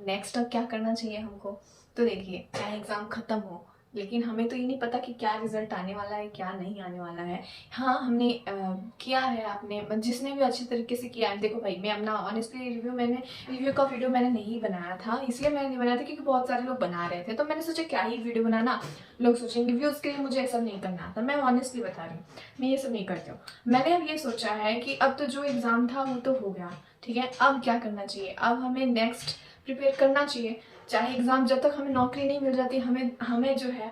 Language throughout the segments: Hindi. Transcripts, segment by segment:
नेक्स्ट अब क्या करना चाहिए हमको। तो देखिए, चाहे एग्ज़ाम ख़त्म हो, लेकिन हमें तो ये नहीं पता कि क्या रिज़ल्ट आने वाला है, क्या नहीं आने वाला है। हाँ, हमने किया है, आपने जिसने भी अच्छे तरीके से किया है। देखो भाई, मैं अपना ऑनेस्टली रिव्यू का वीडियो मैंने नहीं बनाया था, इसलिए मैंने नहीं बनाया था क्योंकि बहुत सारे लोग बना रहे थे। तो मैंने सोचा क्या ही वीडियो बनाना, लोग सोचेंगे व्यूज़ के लिए, मुझे ये सब नहीं करना था। मैं ऑनेस्टली बता रही हूँ, मैं ये सब नहीं करती हूँ। मैंने अब ये सोचा है कि अब तो जो एग्ज़ाम था वो तो हो गया, ठीक है। अब क्या करना चाहिए, अब हमें नेक्स्ट प्रिपेयर करना चाहिए। चाहे एग्ज़ाम, जब तक हमें नौकरी नहीं मिल जाती, हमें हमें जो है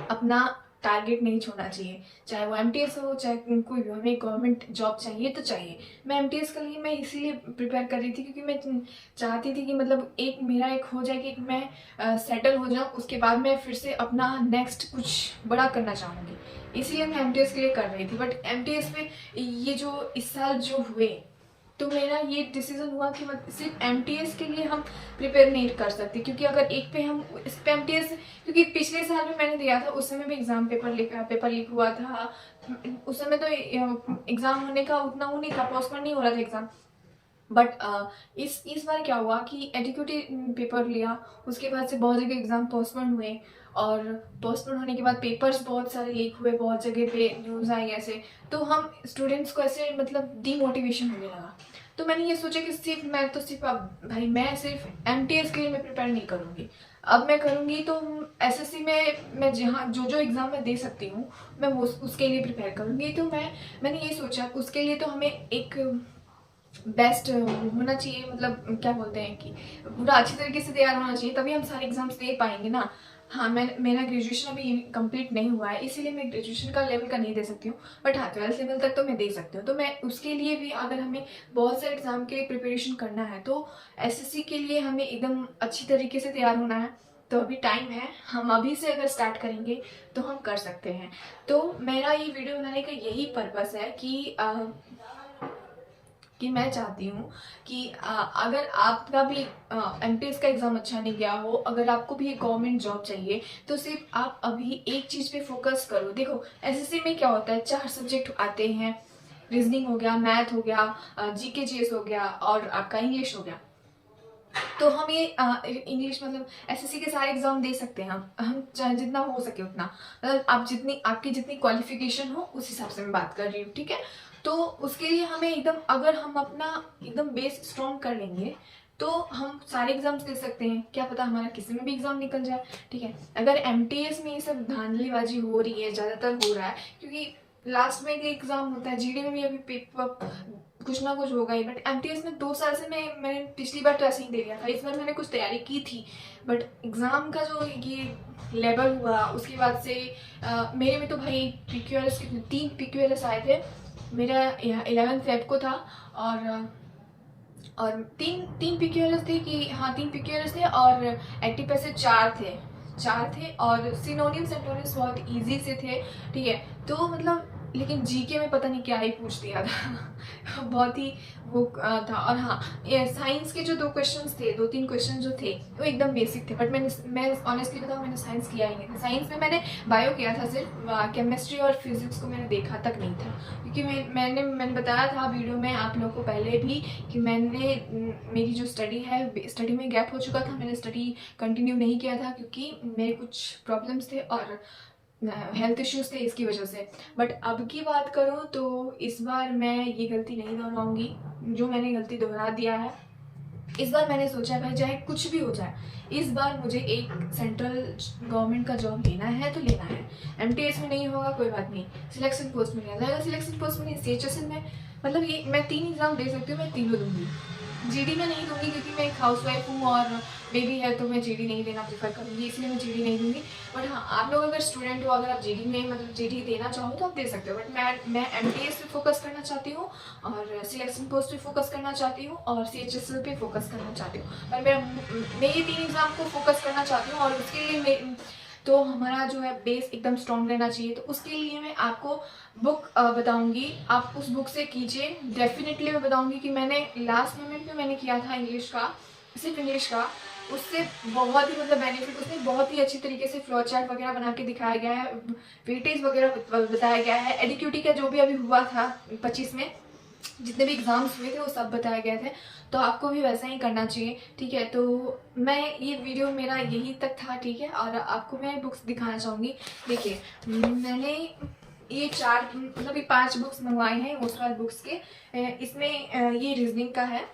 अपना टारगेट नहीं छोड़ना चाहिए। चाहे वो एमटीएस हो, चाहे कोई भी, हमें गवर्नमेंट जॉब चाहिए तो चाहिए। मैं एमटीएस के लिए मैं इसीलिए प्रिपेयर कर रही थी क्योंकि मैं चाहती थी कि मतलब एक मेरा एक हो जाए कि मैं सेटल हो जाऊँ, उसके बाद मैं फिर से अपना नेक्स्ट कुछ बड़ा करना चाहूँगी। इसीलिए मैं एमटीएस के लिए कर रही थी। बट एमटीएस में ये जो इस साल जो हुए, तो मेरा ये डिसीजन हुआ कि मतलब सिर्फ एमटीएस के लिए हम प्रिपेयर नहीं कर सकते, क्योंकि अगर एक पे हम इस पे एमटीएस, क्योंकि पिछले साल में मैंने दिया था, उस समय भी एग्ज़ाम पेपर लीक हुआ था। उस समय तो एग्ज़ाम होने का उतना वो नहीं था, पोस्टपोन नहीं हो रहा था एग्ज़ाम। बट इस बार क्या हुआ कि एडीक्यूटी पेपर लिया, उसके बाद से बहुत जगह एग्ज़ाम पोस्टपोन हुए, और पोस्टपोन होने के बाद पेपर्स बहुत सारे लीक हुए, बहुत जगह पे न्यूज़ आई ऐसे। तो हम स्टूडेंट्स को ऐसे मतलब डीमोटिवेशन होने लगा। तो मैंने ये सोचा कि सिर्फ अब भाई मैं सिर्फ एमटीएस के लिए मैं प्रिपेयर नहीं करूँगी। अब मैं करूँगी तो एसएससी में मैं जहाँ जो जो एग्ज़ाम मैं दे सकती हूँ, मैं वो उसके लिए प्रिपेयर करूँगी। तो मैंने ये सोचा उसके लिए तो हमें एक बेस्ट होना चाहिए, मतलब क्या बोलते हैं कि पूरा अच्छी तरीके से तैयार होना चाहिए, तभी हम सारे एग्जाम्स दे पाएंगे ना। हाँ, मेरा ग्रेजुएशन अभी कंप्लीट नहीं हुआ है, इसीलिए मैं ग्रेजुएशन का लेवल का नहीं दे सकती हूँ। बट हाँ, 12th लेवल तक तो मैं दे सकती हूँ। तो मैं उसके लिए भी, अगर हमें बहुत सारे एग्जाम के लिए प्रिपरेशन करना है, तो एसएससी के लिए हमें एकदम अच्छी तरीके से तैयार होना है। तो अभी टाइम है, हम अभी से अगर स्टार्ट करेंगे तो हम कर सकते हैं। तो मेरा ये वीडियो बनाने का यही पर्पस है कि मैं चाहती हूँ कि अगर आपका भी एमटीएस का एग्ज़ाम अच्छा नहीं गया हो, अगर आपको भी एक गवर्नमेंट जॉब चाहिए, तो सिर्फ आप अभी एक चीज़ पे फोकस करो। देखो, एसएससी में क्या होता है, 4 सब्जेक्ट आते हैं, रीजनिंग हो गया, मैथ हो गया, जीके जीएस हो गया, और आपका इंग्लिश हो गया। तो हम ये इंग्लिश मतलब एसएससी के सारे एग्जाम दे सकते हैं, हम चाहे जितना हो सके उतना, मतलब आपकी जितनी क्वालिफिकेशन हो उस हिसाब से मैं बात कर रही हूँ, ठीक है। तो उसके लिए हमें एकदम, अगर हम अपना एकदम बेस स्ट्रॉन्ग कर लेंगे, तो हम सारे एग्जाम्स दे सकते हैं। क्या पता हमारा किसी में भी एग्जाम निकल जाए, ठीक है। अगर एमटीएस में ये सब धांधलीबाजी हो रही है, ज़्यादातर हो रहा है, क्योंकि लास्ट में एक एग्जाम होता है, जीडी में भी अभी पेपर कुछ ना कुछ होगा ही। बट एमटीएस में 2 साल से मैंने पिछली बार तो ऐसे ही दे दिया था, इस बार मैंने कुछ तैयारी की थी। बट एग्ज़ाम का जो ये लेवल हुआ, उसके बाद से मेरे में तो भाई पीक्यूएलएस कितने, 3 पीक्यूएलएस आए थे। मेरा 11 फेब को था, और तीन पीक्यूएलएस थे कि हाँ, 3 पीक्यूएलएस थे, और एक्टिव पैसे 4 थे, और सिनोनिम्स एंटोनिम्स बहुत इजी से थे, ठीक है। तो मतलब, लेकिन जीके में पता नहीं क्या ही पूछ दिया था बहुत ही वो था। और हाँ, साइंस के जो 2 क्वेश्चंस थे, 2-3 क्वेश्चन जो थे, वो एकदम बेसिक थे। बट मैं ऑनेस्टली बताऊँ, मैंने साइंस किया ही नहीं था। साइंस में मैंने बायो किया था सिर्फ, केमिस्ट्री और फिजिक्स को मैंने देखा तक नहीं था, क्योंकि मैंने बताया था वीडियो में आप लोगों को पहले भी कि मेरी जो स्टडी है, स्टडी में गैप हो चुका था, मैंने स्टडी कंटिन्यू नहीं किया था क्योंकि मेरे कुछ प्रॉब्लम्स थे और हेल्थ इश्यूज थे, इसकी वजह से। बट अब की बात करूँ तो इस बार मैं ये गलती नहीं दोहराऊंगी जो मैंने गलती दोहरा दिया है। इस बार मैंने सोचा भाई, चाहे कुछ भी हो जाए, इस बार मुझे एक सेंट्रल गवर्नमेंट का जॉब लेना है तो लेना है। एमटीएस में नहीं होगा कोई बात नहीं, सिलेक्शन पोस्ट में नहीं, सिलेक्शन पोस्ट में नहीं, सीएचएसएल में, मतलब ये मैं 3 एग्जाम दे सकती हूँ, मैं तीनों दूंगी। जीडी में नहीं दूंगी क्योंकि मैं एक हाउसवाइफ हूँ और बेबी है, तो मैं जीडी नहीं देना प्रेफर करूँगी, इसलिए मैं जीडी नहीं दूंगी। बट हाँ, आप लोग अगर स्टूडेंट हो, अगर आप जीडी में मतलब जीडी देना चाहो तो आप दे सकते हो। बट मैं एमटीएस पे फोकस करना चाहती हूँ, और सिलेक्शन पोस्ट पे फोकस करना चाहती हूँ, और सीएचएसएल पे फोकस करना चाहती हूँ। पर मैं ये 3 एग्जाम को फोकस करना चाहती हूँ, और उसके लिए तो हमारा जो है बेस एकदम स्ट्रॉन्ग रहना चाहिए। तो उसके लिए मैं आपको बुक बताऊंगी, आप उस बुक से कीजिए। डेफिनेटली मैं बताऊंगी कि मैंने लास्ट मोमेंट में मैंने किया था इंग्लिश का, सिर्फ इंग्लिश का, उससे बहुत ही मतलब बेनिफिट, उसमें बहुत ही अच्छी तरीके से फ्लो चार्ट वगैरह बना के दिखाया गया है, वेटेज वगैरह बताया गया है। एडीक्यूटी का जो भी अभी हुआ था 25 में, जितने भी एग्ज़ाम्स हुए थे वो सब बताए गए थे, तो आपको भी वैसा ही करना चाहिए, ठीक है। तो मैं ये वीडियो मेरा यही तक था, ठीक है। और आपको मैं बुक्स दिखाना चाहूँगी। देखिए, मैंने ये 4 मतलब ये 5 बुक्स मंगवाए हैं ओसवाल बुक्स के। इसमें ये रीजनिंग का है,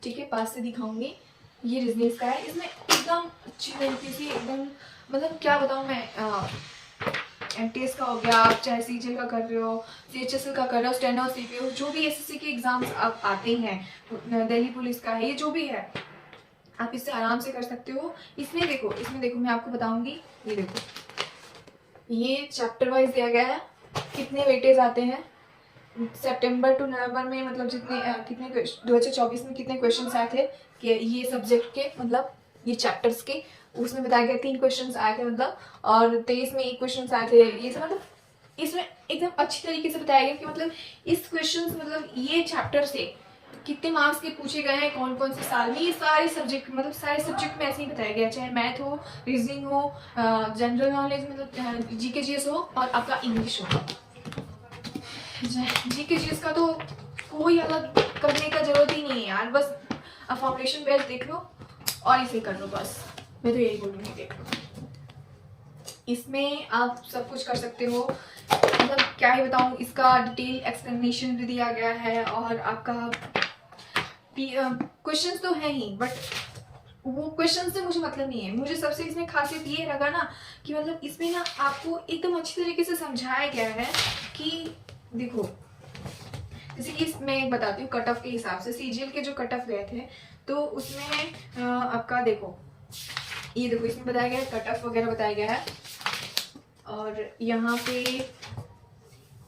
ठीक है, पास से दिखाऊंगी। ये रीजनिंग का है, इसमें एकदम अच्छी तरीके से एकदम मतलब क्या बताऊँ मैं, एमटीएस का हो गया, आप चाहे सीजीएल का कर रहे हो, सीएचएसएल का कर रहे हो, स्टेनो सीपीओ, जो भी एसएससी के एग्जाम्स आप आते हैं, दिल्ली पुलिस का है, ये जो भी है आप इससे आराम से कर सकते हो। इसमें देखो मैं आपको बताऊंगी। ये देखो, ये चैप्टर वाइज दिया गया है, कितने वेटेज आते हैं सितंबर टू नवंबर में, मतलब कितने 2024 में कितने क्वेश्चंस आए थे कि ये सब्जेक्ट के, मतलब ये चैप्टर्स के, उसमें बताया गया 3 क्वेश्चंस आए थे मतलब, और 23 में 1 क्वेश्चन आए थे। ये सब मतलब इसमें एकदम अच्छी तरीके से बताया गया कि मतलब इस क्वेश्चन मतलब ये चैप्टर से कितने मार्क्स के पूछे गए हैं, कौन कौन से साल में, ये सारे सब्जेक्ट मतलब सारे सब्जेक्ट में ऐसे ही बताया गया, चाहे मैथ हो, रीजनिंग हो, जनरल नॉलेज मतलब जीके जीएस हो, और आपका इंग्लिश हो। जीके जीएस का तो कोई अलग करने का जरूरत ही नहीं है यार, बस आप फाउंडेशन बेस देख लो और इसे कर लो, बस मैं तो यही बोलूँगी, देख लो। इसमें आप सब कुछ कर सकते हो, मतलब क्या ही बताऊँ, इसका डिटेल एक्सप्लेनेशन भी दिया गया है, और आपका क्वेश्चंस तो है ही, बट वो क्वेश्चन से मुझे मतलब नहीं है। मुझे सबसे इसमें खासियत ये लगा ना कि मतलब इसमें ना आपको एकदम अच्छी तरीके से समझाया गया है कि देखो, जैसे कि मैं बताती हूँ कट ऑफ के हिसाब से, सीजीएल के जो कट ऑफ गए थे तो उसमें आपका देखो, ये देखो इसमें बताया गया है, कट ऑफ वगैरह बताया गया है, और यहाँ पे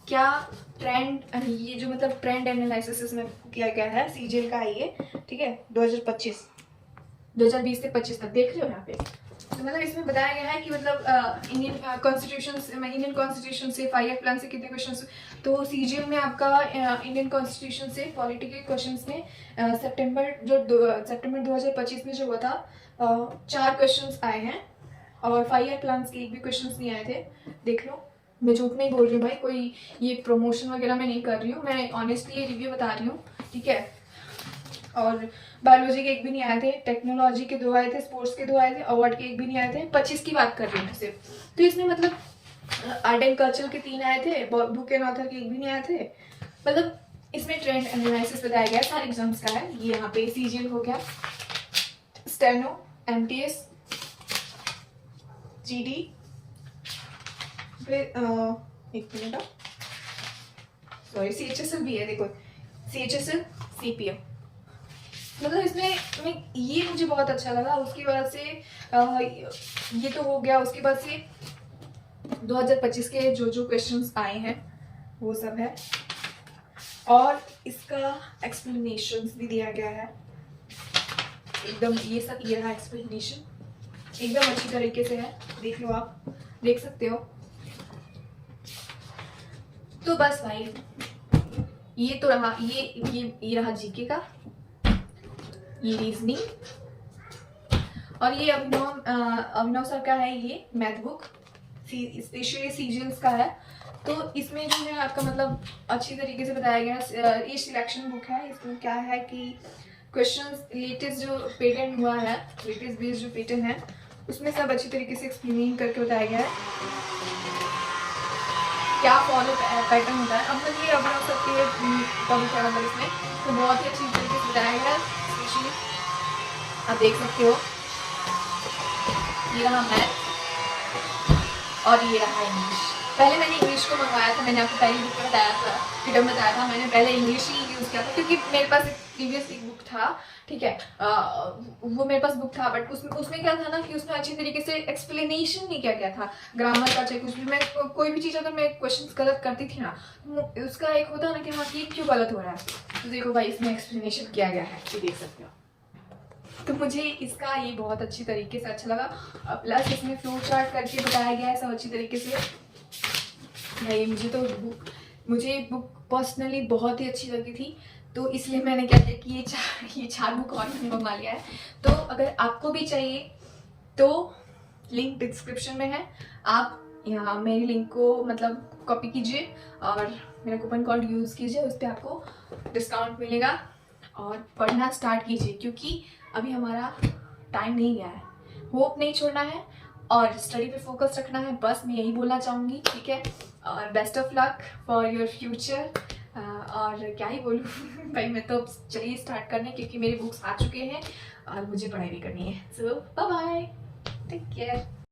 क्या ट्रेंड, ये जो मतलब ट्रेंड एनालिसिस इसमें किया गया है सीजीएल का है ये, ठीक है, 2020 से 25 तक देख रहे हो यहाँ पे। तो मतलब इसमें बताया गया है कि मतलब इंडियन कॉन्स्टिट्यूशन से 5 ईयर प्लान से कितने क्वेश्चन, तो सीजीएल में आपका इंडियन कॉन्स्टिट्यूशन से पॉलिटिकल क्वेश्चंस में सितंबर 2025 में जो हुआ था 4 क्वेश्चंस आए हैं, और 5 ईयर प्लान के एक भी क्वेश्चंस नहीं आए थे। देख लो, मैं झूठ नहीं बोल रही हूँ भाई, कोई ये प्रमोशन वगैरह मैं नहीं कर रही हूँ, मैं ऑनेस्टली ये रिव्यू बता रही हूँ, ठीक है। और बायोलॉजी के एक भी नहीं आए थे, टेक्नोलॉजी के 2 आए थे, स्पोर्ट्स के 2 आए थे, अवार्ड के एक भी नहीं आए थे, 25 की बात कर रही हूँ मैं सिर्फ। तो इसमें मतलब आर्ट एंड कल्चर के 3 आए थे, बुक एंड ऑथर के एक भी नहीं आए थे। मतलब इसमें ट्रेंड एनालिसिस बताया गया सारे एग्जाम्स का है। ये यहाँ पे सीजीएल हो गया, स्टेनो, एमटीएस, जीडी, फिर एक मिनट, सॉरी सीएचएसएल भी है, देखो सीएचएसएल सीपीओ, मतलब इसमें ये मुझे बहुत अच्छा लगा। उसके बाद से ये तो हो गया, उसके बाद से 2025 के जो क्वेश्चंस आए हैं वो सब है, और इसका एक्सप्लेनेशंस भी दिया गया है एकदम, ये सब ये रहा एक्सप्लेनेशन, एकदम अच्छी तरीके से है, देख लो, आप देख सकते हो। तो बस भाई ये तो रहा, ये रहा जीके का, ये रीजनिंग, और ये अभिनव सर का है ये मैथ बुक, स्पेशली सीजीएल्स का है। तो इसमें जो है आपका मतलब अच्छी तरीके से बताया गया है। ये सिलेक्शन बुक है, इसमें क्या है कि क्वेश्चंस लेटेस्ट जो पेटेंट हुआ है, लेटेस्ट बेस्ड जो पेटेंट है उसमें सब अच्छी तरीके से एक्सप्लेन करके बताया गया है क्या फॉलो पैटर्न होता है। अब मतलब ये अभिनव सर के टॉपिक है मतलब इसमें, तो बहुत ही अच्छी तरीके से बताया गया है। स्पेशली आप देख सकते हो, ये रहा मैथ और ये रहा इंग्लिश। पहले मैंने इंग्लिश को मंगवाया था, मैंने आपको पहले बुक में बताया था, वीडियो में बताया था, मैंने पहले इंग्लिश ही यूज़ किया था क्योंकि मेरे पास एक प्रीवियस एक बुक था, ठीक है, वो मेरे पास बुक था, बट उसमें क्या था ना कि उसमें अच्छी तरीके से एक्सप्लेनेशन नहीं किया गया था ग्रामर का, चाहे कुछ भी। मैं कोई भी चीज़ अगर मैं क्वेश्चन गलत करती थी ना, उसका एक होता ना कि हाँ ये क्यों गलत हो रहा है, तो देखो भाई इसमें एक्सप्लेनेशन किया गया है, ये देख सकते हो। तो मुझे इसका ये बहुत अच्छी तरीके से अच्छा लगा, प्लस इसमें फ्लो चार्ट करके बताया गया है सब अच्छी तरीके से। भाई मुझे बुक पर्सनली बहुत ही अच्छी लगी थी, तो इसलिए मैंने क्या किया कि ये चार बुक और मैंने मंगवा लिया है। तो अगर आपको भी चाहिए तो लिंक डिस्क्रिप्शन में है, आप यहाँ मेरी लिंक को मतलब कॉपी कीजिए और मेरा कूपन कोड यूज़ कीजिए, उस पर आपको डिस्काउंट मिलेगा और पढ़ना स्टार्ट कीजिए क्योंकि अभी हमारा टाइम नहीं गया है। होप नहीं छोड़ना है और स्टडी पे फोकस रखना है, बस मैं यही बोलना चाहूँगी, ठीक है। और best of luck for your future. और क्या ही बोलूँ भाई, मैं तो अब चलिए स्टार्ट करने क्योंकि मेरे बुक्स आ चुके हैं और मुझे पढ़ाई भी करनी है। सो बाय बाय, टेक केयर।